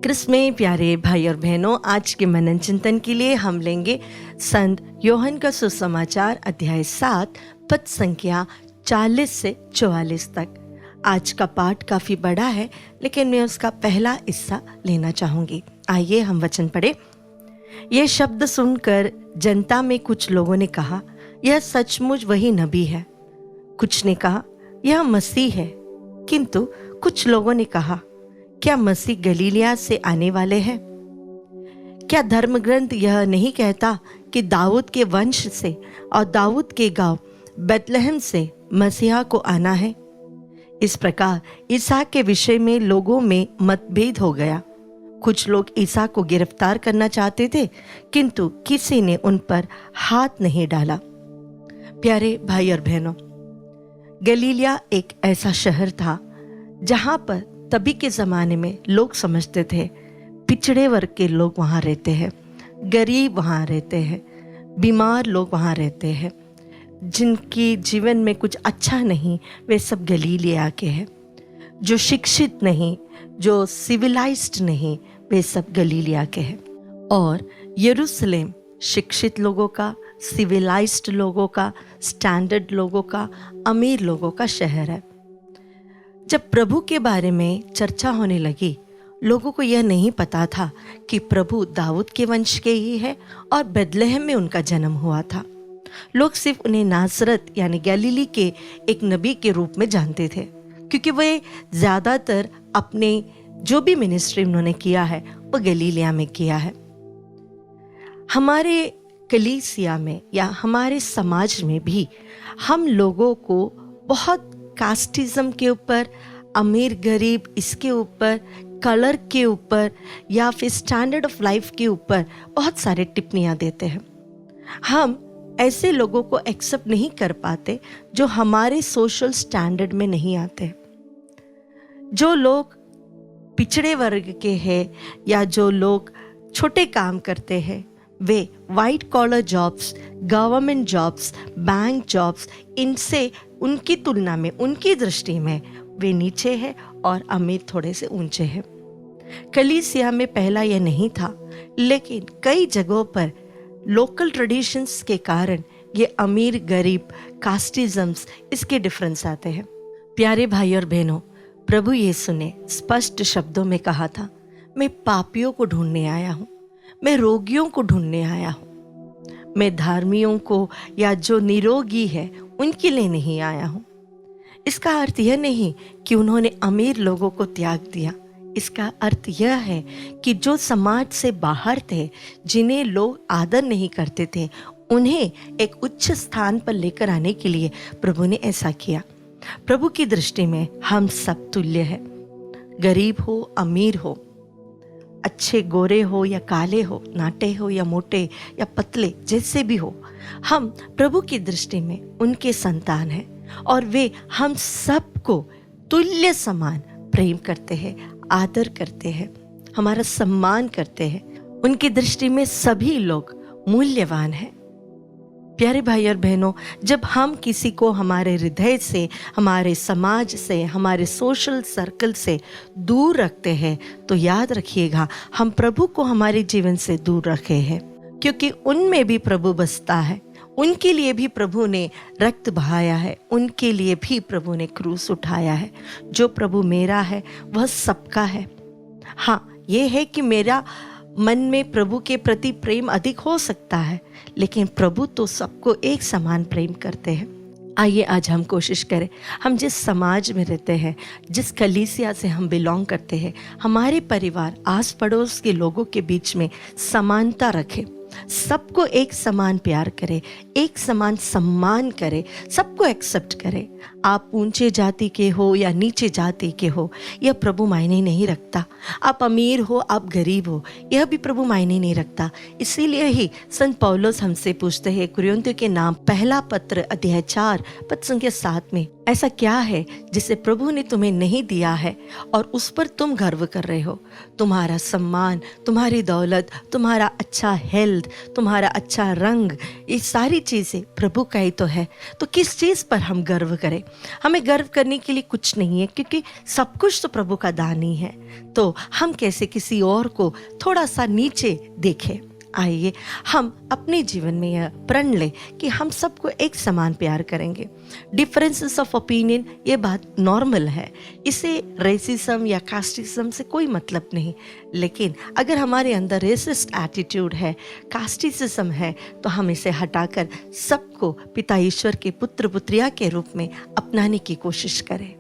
क्रिस्त में प्यारे भाई और बहनों, आज के मनन चिंतन के लिए हम लेंगे संत यूहन्ना का सुसमाचार अध्याय 7 पद संख्या 40 से 44 तक। आज का पाठ काफ़ी बड़ा है, लेकिन मैं उसका पहला हिस्सा लेना चाहूँगी। आइए हम वचन पढ़े। यह शब्द सुनकर जनता में कुछ लोगों ने कहा, यह सचमुच वही नबी है। कुछ ने कहा, यह मसीह है। किंतु कुछ लोगों ने कहा, क्या मसीह गलीलिया से आने वाले हैं? क्या धर्म ग्रंथ यह नहीं कहता कि दाऊद के वंश से और दाऊद के गांव बेतलहम से मसीहा को आना है? इस प्रकार ईसा के विषय में लोगों में मतभेद हो गया। कुछ लोग ईसा को गिरफ्तार करना चाहते थे, किंतु किसी ने उन पर हाथ नहीं डाला। प्यारे भाई और बहनों, गलीलिया एक ऐसा शहर था जहां पर तभी के ज़माने में लोग समझते थे पिछड़े वर्ग के लोग वहाँ रहते हैं, गरीब वहाँ रहते हैं, बीमार लोग वहाँ रहते हैं, जिनकी जीवन में कुछ अच्छा नहीं, वे सब गलीलिया के हैं। जो शिक्षित नहीं, जो सिविलाइज्ड नहीं, वे सब गलीलिया के हैं। और यरूशलेम शिक्षित लोगों का, सिविलाइज्ड लोगों का, स्टैंडर्ड लोगों का, अमीर लोगों का शहर है। जब प्रभु के बारे में चर्चा होने लगी, लोगों को यह नहीं पता था कि प्रभु दाऊद के वंश के ही है और बेतलहम में उनका जन्म हुआ था। लोग सिर्फ उन्हें नासरत यानी गलीली के एक नबी के रूप में जानते थे, क्योंकि वे ज़्यादातर अपने जो भी मिनिस्ट्री उन्होंने किया है वो गलीलिया में किया है। हमारे कलीसिया में या हमारे समाज में भी हम लोगों को बहुत कास्टिज्म के ऊपर, अमीर गरीब इसके ऊपर, कलर के ऊपर या फिर स्टैंडर्ड ऑफ लाइफ के ऊपर बहुत सारे टिप्पणियां देते हैं। हम ऐसे लोगों को एक्सेप्ट नहीं कर पाते जो हमारे सोशल स्टैंडर्ड में नहीं आते। जो लोग पिछड़े वर्ग के हैं या जो लोग छोटे काम करते हैं, वे white collar jobs, government jobs, bank jobs, इनसे उनकी तुलना में, उनकी दृष्टि में वे नीचे हैं और अमीर थोड़े से ऊंचे हैं। कलीसिया में पहला यह नहीं था, लेकिन कई जगहों पर लोकल ट्रेडिशंस के कारण ये अमीर गरीब कास्टिज्म्स, इसके डिफरेंस आते हैं। प्यारे भाई और बहनों, प्रभु यीशु ने स्पष्ट शब्दों में कहा था, मैं पापियों को ढूंढने आया हूँ, मैं रोगियों को ढूंढने आया हूँ, मैं धार्मियों को या जो निरोगी है उनके लिए नहीं आया हूँ। इसका अर्थ यह नहीं कि उन्होंने अमीर लोगों को त्याग दिया। इसका अर्थ यह है कि जो समाज से बाहर थे, जिन्हें लोग आदर नहीं करते थे, उन्हें एक उच्च स्थान पर लेकर आने के लिए प्रभु ने ऐसा किया। प्रभु की दृष्टि में हम सब तुल्य है। गरीब हो, अमीर हो, अच्छे गोरे हो या काले हो, नाटे हो या मोटे या पतले, जैसे भी हो, हम प्रभु की दृष्टि में उनके संतान हैं और वे हम सबको तुल्य समान प्रेम करते हैं, आदर करते हैं, हमारा सम्मान करते हैं। उनकी दृष्टि में सभी लोग मूल्यवान हैं। प्यारे भाई और बहनों, जब हम किसी को हमारे हृदय से, हमारे समाज से, हमारे सोशल सर्कल से दूर रखते हैं, तो याद रखिएगा हम प्रभु को हमारे जीवन से दूर रखे हैं, क्योंकि उनमें भी प्रभु बसता है। उनके लिए भी प्रभु ने रक्त बहाया है, उनके लिए भी प्रभु ने क्रूस उठाया है। जो प्रभु मेरा है वह सबका है। हाँ, ये है कि मेरा मन में प्रभु के प्रति प्रेम अधिक हो सकता है, लेकिन प्रभु तो सबको एक समान प्रेम करते हैं। आइए आज हम कोशिश करें, हम जिस समाज में रहते हैं, जिस कलीसिया से हम बिलोंग करते हैं, हमारे परिवार, आस पड़ोस के लोगों के बीच में समानता रखें, सबको एक समान प्यार करे, एक समान सम्मान करे, सबको एक्सेप्ट करे। आप ऊंचे जाति के हो या नीचे जाति के हो, यह प्रभु मायने नहीं रखता। आप अमीर हो, आप गरीब हो, यह भी प्रभु मायने नहीं रखता। इसीलिए ही संत पौलुस हमसे पूछते हैं, कुरिन्थियों के नाम पहला पत्र अध्याय 4 पद संख्या 7 में, ऐसा क्या है जिसे प्रभु ने तुम्हें नहीं दिया है और उस पर तुम गर्व कर रहे हो? तुम्हारा सम्मान, तुम्हारी दौलत, तुम्हारा अच्छा हेल्थ, हेल्थ, तुम्हारा अच्छा रंग, ये सारी चीज़ें प्रभु का ही तो है। तो किस चीज़ पर हम गर्व करें? हमें गर्व करने के लिए कुछ नहीं है, क्योंकि सब कुछ तो प्रभु का दान ही है। तो हम कैसे किसी और को थोड़ा सा नीचे देखें? आइए हम अपने जीवन में यह प्रण लें कि हम सबको एक समान प्यार करेंगे। डिफरेंसेस ऑफ ओपिनियन, ये बात नॉर्मल है, इसे रेसिज्म या कास्टिज्म से कोई मतलब नहीं। लेकिन अगर हमारे अंदर रेसिस्ट एटीट्यूड है, कास्टिज्म है, तो हम इसे हटाकर सबको पिता ईश्वर के पुत्र पुत्रिया के रूप में अपनाने की कोशिश करें।